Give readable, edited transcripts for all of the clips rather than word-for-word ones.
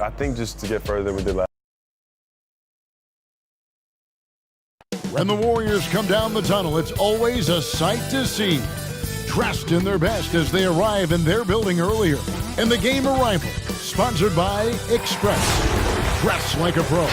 I think just to get further than we did last. When the Warriors come down the tunnel, it's always a sight to see. Dressed in their best as they arrive in their building earlier. And the game arrival, sponsored by Express. Dress like a pro.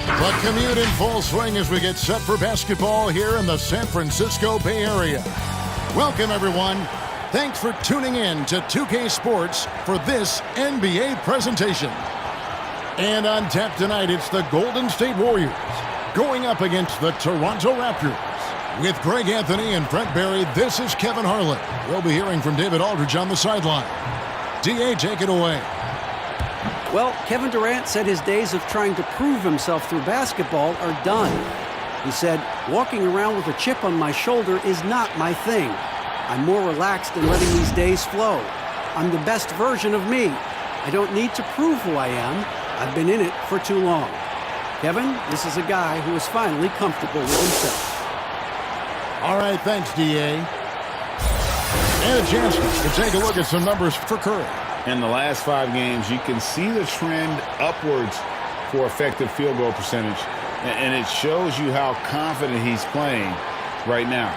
The commute in full swing as we get set for basketball here in the San Francisco Bay Area. Welcome, everyone. Thanks for tuning in to 2K Sports for this NBA presentation. And on tap tonight, it's the Golden State Warriors going up against the Toronto Raptors. With Greg Anthony and Brent Barry, this is Kevin Harlan. We'll be hearing from David Aldridge on the sideline. D.A., take it away. Well, Kevin Durant said his days of trying to prove himself through basketball are done. He said, walking around with a chip on my shoulder is not my thing. I'm more relaxed in letting these days flow. I'm the best version of me. I don't need to prove who I am. I've been in it for too long. Kevin, this is a guy who is finally comfortable with himself. All right, thanks, D.A. And a chance to take a look at some numbers for Curry. In the last 5 games, you can see the trend upwards for effective field goal percentage, and it shows you how confident he's playing right now.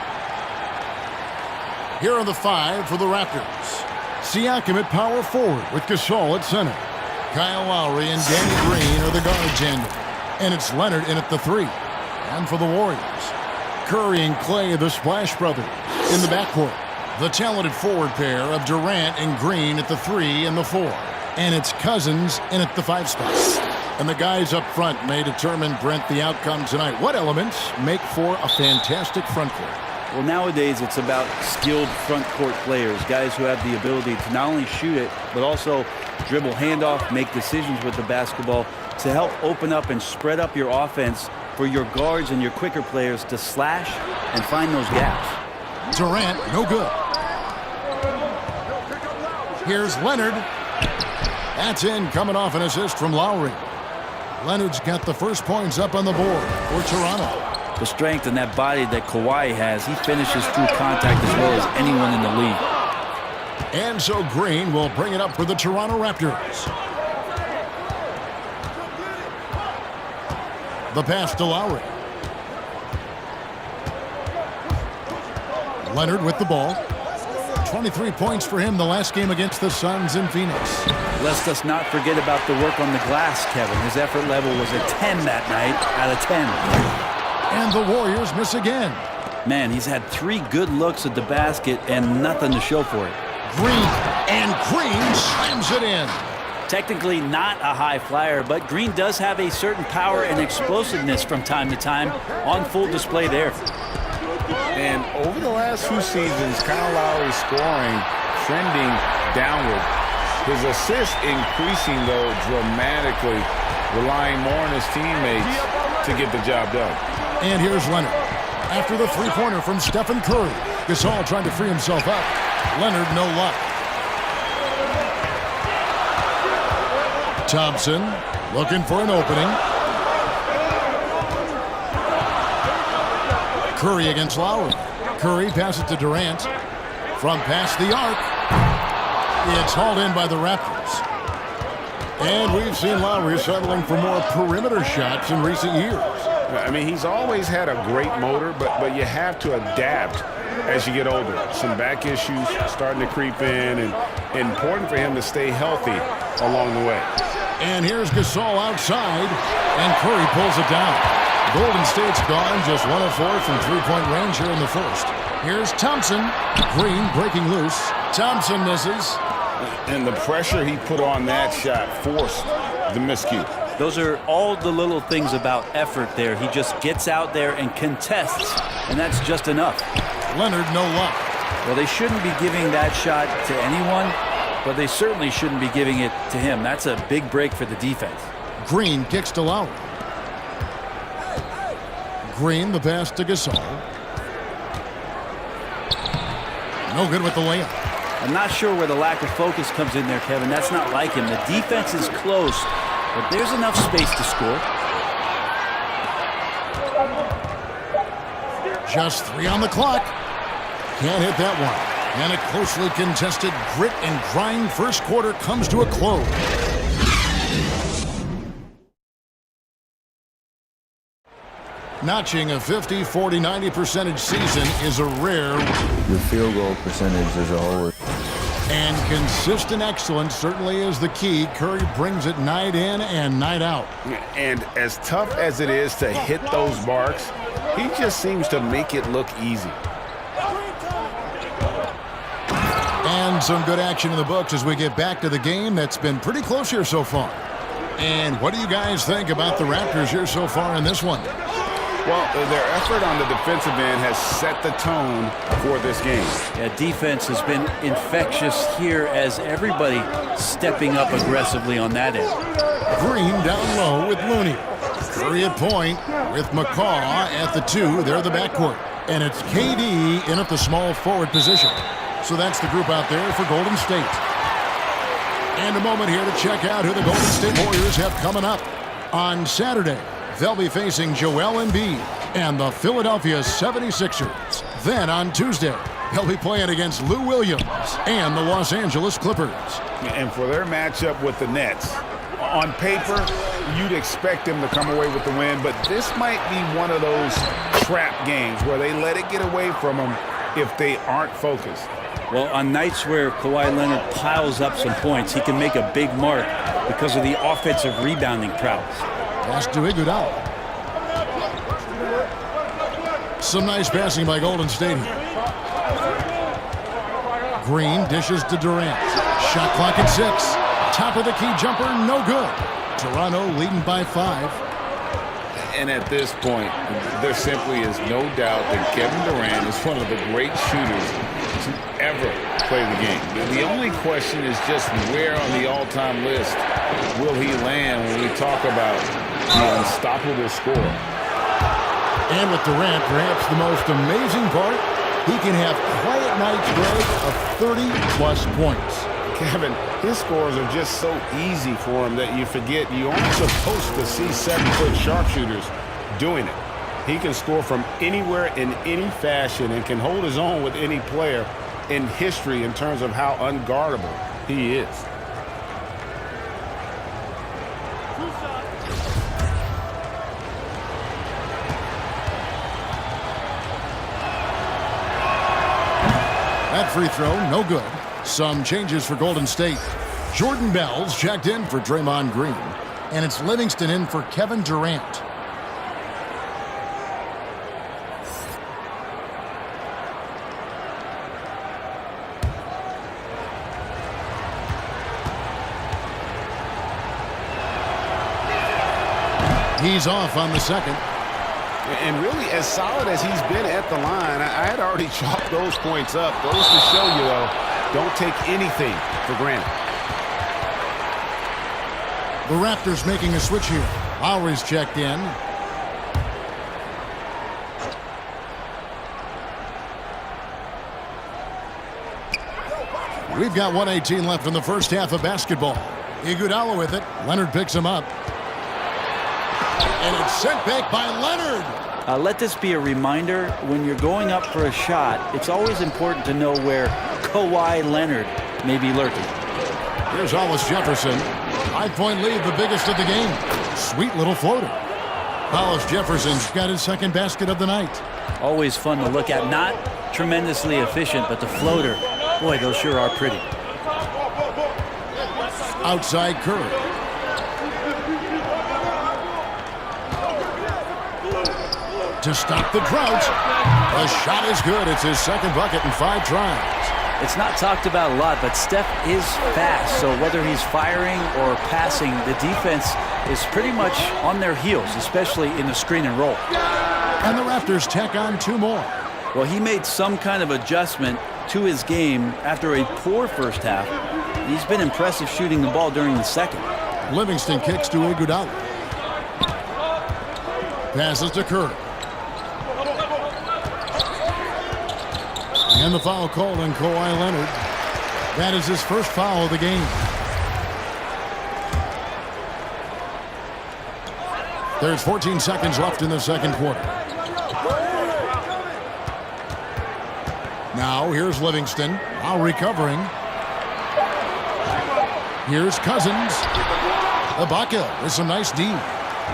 Here are the 5 for the Raptors. Siakam at power forward with Gasol at center. Kyle Lowry and Danny Green are the guard tandem. And it's Leonard in at the 3. And for the Warriors, Curry and Clay, the Splash Brothers, in the backcourt. The talented forward pair of Durant and Green at the 3 and the 4. And it's Cousins in at the 5 spot. And the guys up front may determine, Brent, the outcome tonight. What elements make for a fantastic front court? Well, nowadays it's about skilled front court players, guys who have the ability to not only shoot it, but also dribble handoff, make decisions with the basketball to help open up and spread up your offense for your guards and your quicker players to slash and find those gaps. Durant, no good. Here's Leonard. That's in, coming off an assist from Lowry. Leonard's got the first points up on the board for Toronto. The strength and that body that Kawhi has, he finishes through contact as well as anyone in the league. And so Green will bring it up for the Toronto Raptors. The pass to Lowry. Leonard with the ball. 23 points for him the last game against the Suns in Phoenix. Let's us not forget about the work on the glass, Kevin. His effort level was a 10 that night out of 10. And the Warriors miss again. Man, he's had 3 good looks at the basket and nothing to show for it. Green, and Green slams it in. Technically not a high flyer, but Green does have a certain power and explosiveness from time to time on full display there. And over the last few seasons, Kyle Lowry's scoring trending downward. His assists increasing, though, dramatically, relying more on his teammates to get the job done. And here's Leonard. After the three-pointer from Stephen Curry. Gasol trying to free himself up. Leonard, no luck. Thompson looking for an opening. Curry against Lowry. Curry passes to Durant. From past the arc. It's hauled in by the Raptors. And we've seen Lowry settling for more perimeter shots in recent years. I mean, he's always had a great motor, but you have to adapt as you get older. Some back issues starting to creep in, and important for him to stay healthy along the way. And here's Gasol outside, and Curry pulls it down. Golden State's gone just 1 of 4 from three-point range here in the first. Here's Thompson. Green breaking loose. Thompson misses. And the pressure he put on that shot forced the miscue. Those are all the little things about effort there. He just gets out there and contests, and that's just enough. Leonard, no luck. Well, they shouldn't be giving that shot to anyone, but they certainly shouldn't be giving it to him. That's a big break for the defense. Green kicks to Lowry. Green, the pass to Gasol. No good with the layup. I'm not sure where the lack of focus comes in there, Kevin. That's not like him. The defense is close, but there's enough space to score. Just 3 on the clock. Can't hit that one. And a closely contested grit and grind first quarter comes to a close. Notching a 50, 40, 90% season is a rare, The field goal percentage as a whole. and consistent excellence certainly is the key. Curry brings it night in and night out. And as tough as it is to hit those marks, he just seems to make it look easy. And some good action in the books as we get back to the game that's been pretty close here so far. And what do you guys think about the Raptors here so far in this one? Well, their effort on the defensive end has set the tone for this game. Yeah, defense has been infectious here as everybody stepping up aggressively on that end. Green down low with Looney. Curry at point with McCaw at the 2. They're the backcourt. And it's KD in at the small forward position. So that's the group out there for Golden State. And a moment here to check out who the Golden State Warriors have coming up. On Saturday, they'll be facing Joel Embiid and the Philadelphia 76ers. Then on Tuesday, they'll be playing against Lou Williams and the Los Angeles Clippers. And for their matchup with the Nets, on paper, you'd expect them to come away with the win, but this might be one of those trap games where they let it get away from them if they aren't focused. Well, on nights where Kawhi Leonard piles up some points, he can make a big mark because of the offensive rebounding prowess. Pass to Iguodala. Some nice passing by Golden State here. Green dishes to Durant. Shot clock at 6. Top of the key jumper, no good. Toronto leading by 5. And at this point, there simply is no doubt that Kevin Durant is one of the great shooters to ever play the game. The only question is just where on the all-time list will he land when we talk about the unstoppable scorer. And with Durant, perhaps the most amazing part, he can have quiet nights, Greg, of 30-plus points. Kevin, his scores are just so easy for him that you forget you aren't supposed to see 7-foot sharpshooters doing it. He can score from anywhere in any fashion and can hold his own with any player in history in terms of how unguardable he is. That free throw, no good. Some changes for Golden State. Jordan Bell's checked in for Draymond Green. And it's Livingston in for Kevin Durant. He's off on the second. And really, as solid as he's been at the line, I had already chalked those points up. Goes to show you, though, don't take anything for granted. The Raptors making a switch here. Lowry's checked in. We've got 1:18 left in the first half of basketball. Iguodala with it. Leonard picks him up. And it's sent back by Leonard. Let this be a reminder, when you're going up for a shot, it's always important to know where Kawhi Leonard may be lurking. Here's Hollis Jefferson. 5-point lead, the biggest of the game. Sweet little floater. Hollis Jefferson's got his second basket of the night. Always fun to look at. Not tremendously efficient, but the floater, boy, those sure are pretty. Outside Curry. To stop the drought. The shot is good. It's his second bucket in 5 tries. It's not talked about a lot, but Steph is fast. So whether he's firing or passing, the defense is pretty much on their heels, especially in the screen and roll. And the Raptors tack on 2 more. Well, he made some kind of adjustment to his game after a poor first half. He's been impressive shooting the ball during the second. Livingston kicks to Iguodala. Passes to Curry. And the foul called on Kawhi Leonard. That is his first foul of the game. There's 14 seconds left in the second quarter. Now here's Livingston, while recovering. Here's Cousins. Ibaka with some nice D.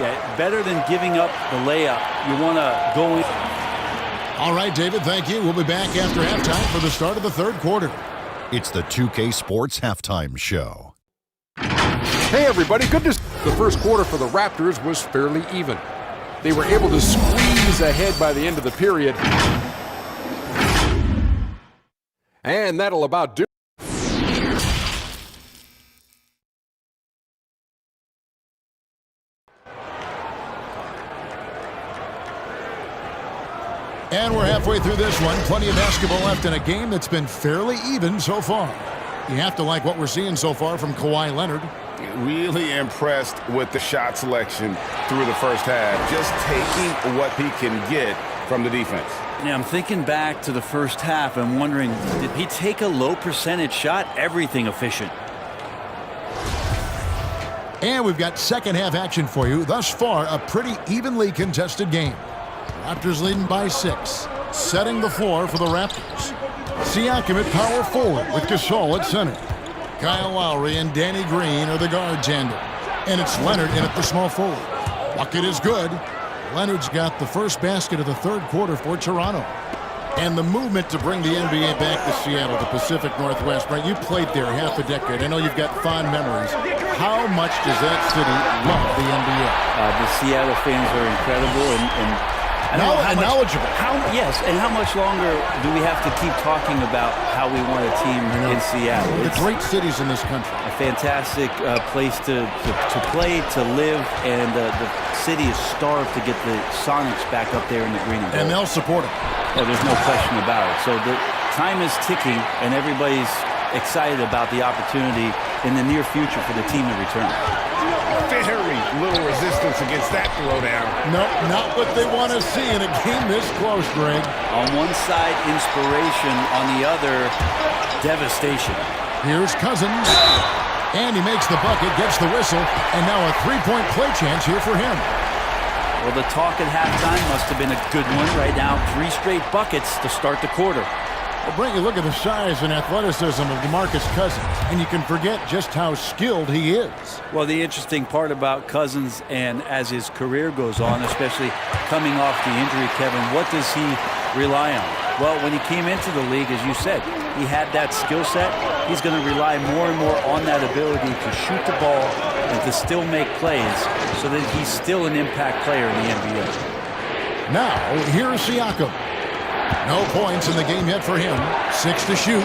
Yeah, better than giving up the layup. You want to go in. All right, David, thank you. We'll be back after halftime for the start of the third quarter. It's the 2K Sports Halftime Show. Hey, everybody. Good to see. The first quarter for the Raptors was fairly even. They were able to squeeze ahead by the end of the period. And that'll about do. And we're halfway through this one. Plenty of basketball left in a game that's been fairly even so far. You have to like what we're seeing so far from Kawhi Leonard. Really impressed with the shot selection through the first half. Just taking what he can get from the defense. Yeah, I'm thinking back to the first half and wondering, did he take a low percentage shot? Everything efficient. And we've got second half action for you. Thus far, a pretty evenly contested game. Raptors leading by 6. Setting the floor for the Raptors. Siakam at power forward with Gasol at center. Kyle Lowry and Danny Green are the guard tandem. And it's Leonard in at the small forward. Bucket is good. Leonard's got the first basket of the third quarter for Toronto. And the movement to bring the NBA back to Seattle, the Pacific Northwest. Right, you played there half a decade. I know you've got fond memories. How much does that city love the NBA? The Seattle fans are incredible and knowledgeable. Yes, and how much longer do we have to keep talking about how we want a team in Seattle? It's great cities in this country. A fantastic place to play, to live, and the city is starved to get the Sonics back up there in the green and gold. And they'll support it. Oh, there's no question about it. So the time is ticking, and everybody's excited about the opportunity in the near future for the team to return. Very little resistance against that throwdown. No, not what they want to see in a game this close, Greg. On one side, inspiration. On the other, devastation. Here's Cousins. And he makes the bucket, gets the whistle, and now a three-point play chance here for him. Well, the talk at halftime must have been a good one. Right now, 3 straight buckets to start the quarter. Well, Brent, you look at the size and athleticism of DeMarcus Cousins, and you can forget just how skilled he is. Well, the interesting part about Cousins, and as his career goes on, especially coming off the injury, Kevin, what does he rely on? Well, when he came into the league, as you said, he had that skill set. He's going to rely more and more on that ability to shoot the ball and to still make plays so that he's still an impact player in the NBA. Now, here's Siakam. No points in the game yet for him. 6 to shoot.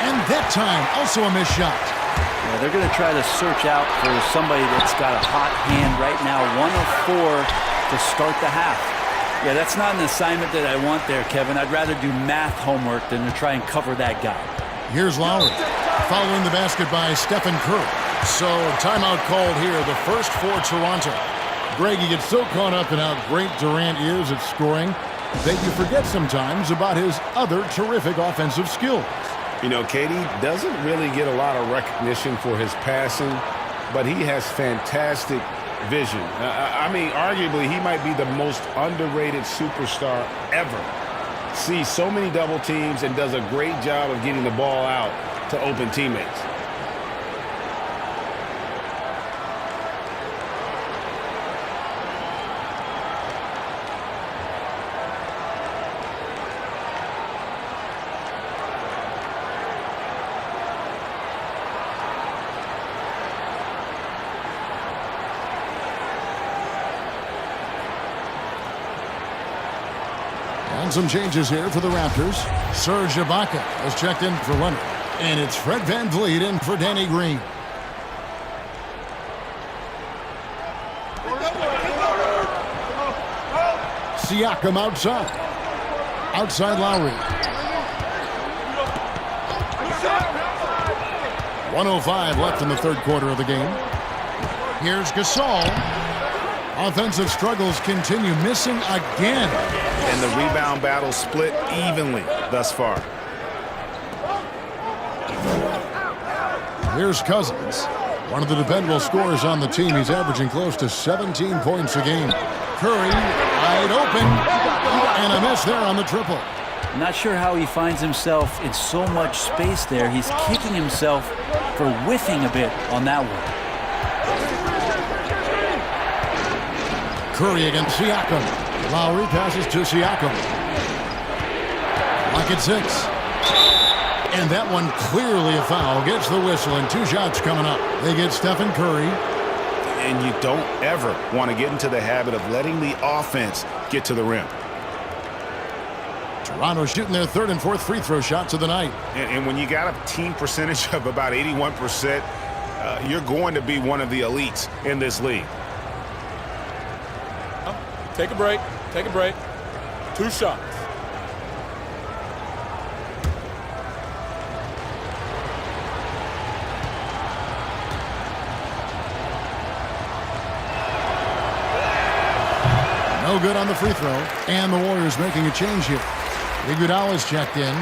And that time, also a missed shot. Yeah, they're going to try to search out for somebody that's got a hot hand right now. 1 of 4 to start the half. Yeah, that's not an assignment that I want there, Kevin. I'd rather do math homework than to try and cover that guy. Here's Lowry. Following the basket by Stephen Curry. So, timeout called here, the first for Toronto. Greg, you get so caught up in how great Durant is at scoring that you forget sometimes about his other terrific offensive skills. You know, KD doesn't really get a lot of recognition for his passing, but he has fantastic vision. I mean, arguably, he might be the most underrated superstar ever. Sees so many double teams and does a great job of getting the ball out to open teammates. And some changes here for the Raptors. Serge Ibaka has checked in for Leonard. And it's Fred VanVleet in for Danny Green. Siakam outside. Outside Lowry. 1:05 left in the third quarter of the game. Here's Gasol. Offensive struggles continue, missing again. And the rebound battle split evenly thus far. Here's Cousins. One of the dependable scorers on the team. He's averaging close to 17 points a game. Curry, wide open. And a miss there on the triple. I'm not sure how he finds himself in so much space there. He's kicking himself for whiffing a bit on that one. Curry against Siakam. Lowry passes to Siakam. Lock at 6. And that one clearly a foul. Gets the whistle and 2 shots coming up. They get Stephen Curry. And you don't ever want to get into the habit of letting the offense get to the rim. Toronto shooting their 3rd and 4th free throw shots of the night. And when you got a team percentage of about 81%, you're going to be one of the elites in this league. Take a break. Take a break. 2 shots. No good on the free throw. And the Warriors making a change here. Iguodala's checked in.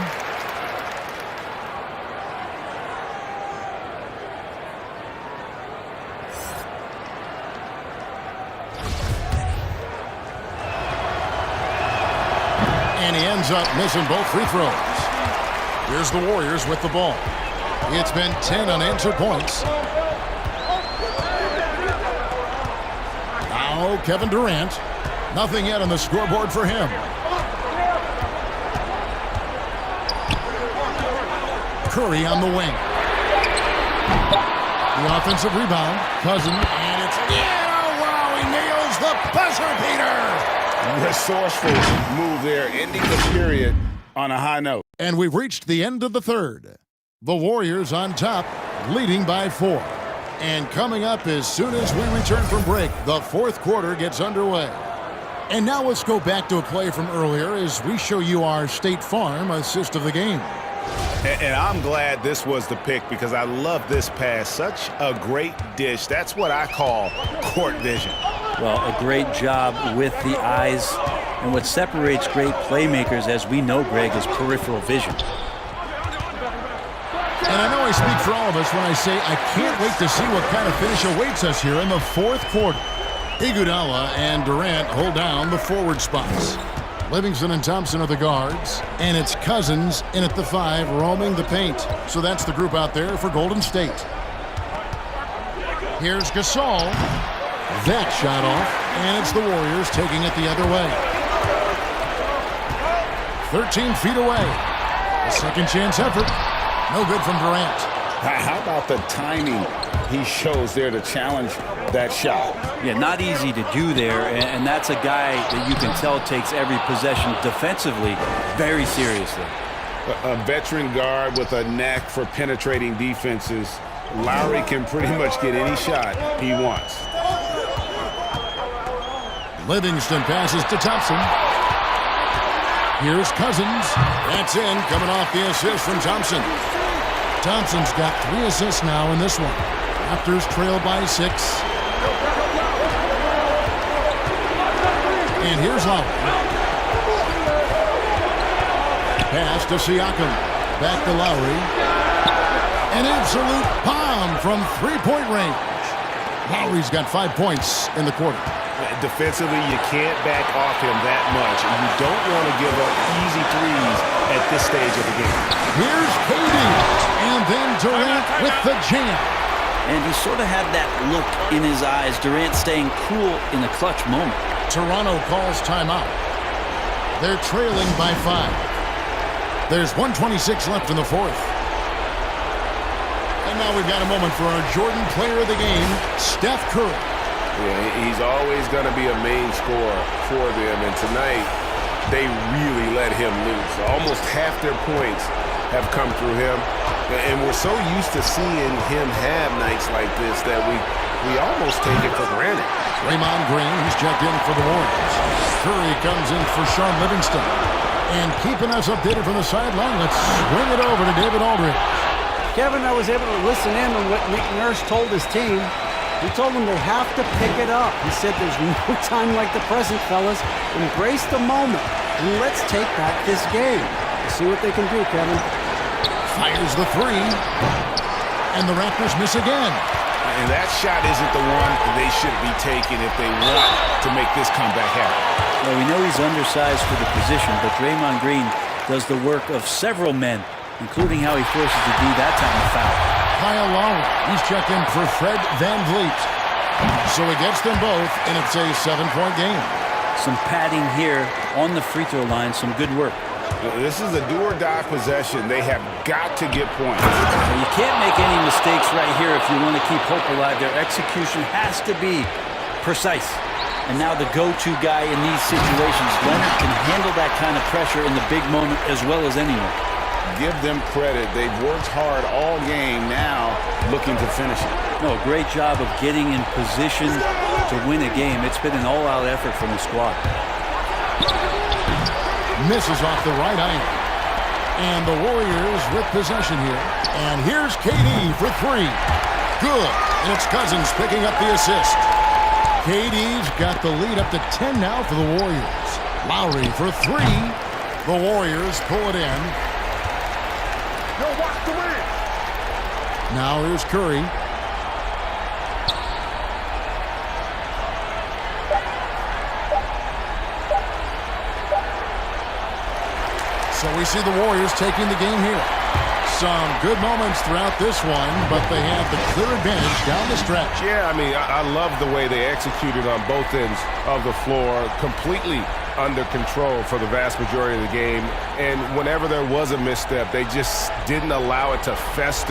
And he ends up missing both free throws. Here's the Warriors with the ball. It's been 10 unanswered points. Now Kevin Durant. Nothing yet on the scoreboard for him. Curry on the wing. The offensive rebound. Cousin. And it's... Yeah! Wow! He nails the buzzer beater! Resourceful move there, ending the period on a high note. And we've reached the end of the 3rd. The Warriors on top, leading by 4. And coming up as soon as we return from break, the 4th quarter gets underway. And now let's go back to a play from earlier as we show you our State Farm assist of the game. And I'm glad this was the pick because I love this pass. Such a great dish. That's what I call court vision. Well, a great job with the eyes. And what separates great playmakers, as we know, Greg, is peripheral vision. And I know I speak for all of us when I say I can't wait to see what kind of finish awaits us here in the 4th quarter. Iguodala and Durant hold down the forward spots. Livingston and Thompson are the guards, and it's Cousins in at the 5 roaming the paint. So that's the group out there for Golden State. Here's Gasol. That shot off, and it's the Warriors taking it the other way. 13 feet away. A second chance effort. No good from Durant. How about the timing he shows there to challenge that shot? Yeah, not easy to do there, and that's a guy that you can tell takes every possession defensively very seriously. A veteran guard with a knack for penetrating defenses. Lowry can pretty much get any shot he wants. Livingston passes to Thompson. Here's Cousins. That's in, coming off the assist from Thompson. Thompson's got 3 assists now in this one. Raptors trail by 6. And here's Lowry. Pass to Siakam. Back to Lowry. An absolute bomb from 3-point range. Lowry's got 5 points in the quarter. Defensively, you can't back off him that much. And you don't want to give up easy threes at this stage of the game. Here's KD. And then Durant with the jam. And he sort of had that look in his eyes. Durant staying cool in a clutch moment. Toronto calls timeout. They're trailing by 5. There's 1:26 left in the 4th. And now we've got a moment for our Jordan player of the game, Steph Curry. Yeah, he's always going to be a main scorer for them, and tonight they really let him loose. Almost half their points have come through him, and we're so used to seeing him have nights like this that we almost take it for granted. Draymond Green, he's checked in for the Warriors. Curry comes in for Sean Livingston. And keeping us updated from the sideline, let's swing it over to David Aldridge. Kevin, I was able to listen in on what Nick Nurse told his team. He told them they have to pick it up. He said there's no time like the present, fellas. Embrace the moment, and let's take back this game. Let's see what they can do, Kevin. Fires the 3. And the Raptors miss again. And that shot isn't the one they should be taking if they want to make this comeback happen. Well, we know he's undersized for the position, but Draymond Green does the work of several men, including how he forces the D that time to foul. Kyle Lowry, he's checked in for Fred VanVleet. So he gets them both, and it's a 7-point game. Some padding here on the free throw line. Some good work. This is a do-or-die possession. They have got to get points. You can't make any mistakes right here if you want to keep hope alive. Their execution has to be precise. And now the go-to guy in these situations, Leonard, can handle that kind of pressure in the big moment as well as anyone. Give them credit. They've worked hard all game, now looking to finish it. No, great job of getting in position to win a game. It's been an all-out effort from the squad. Misses off the right iron. And the Warriors with possession here. And here's KD for three. Good. And it's Cousins picking up the assist. KD's got the lead up to 10 now for the Warriors. Lowry for three. The Warriors pull it in. Now here's Curry. So we see the Warriors taking the game here. Some good moments throughout this one, but they have the clear advantage down the stretch. Yeah, I mean, I love the way they executed on both ends of the floor. Completely under control for the vast majority of the game. And whenever there was a misstep, they just didn't allow it to fester.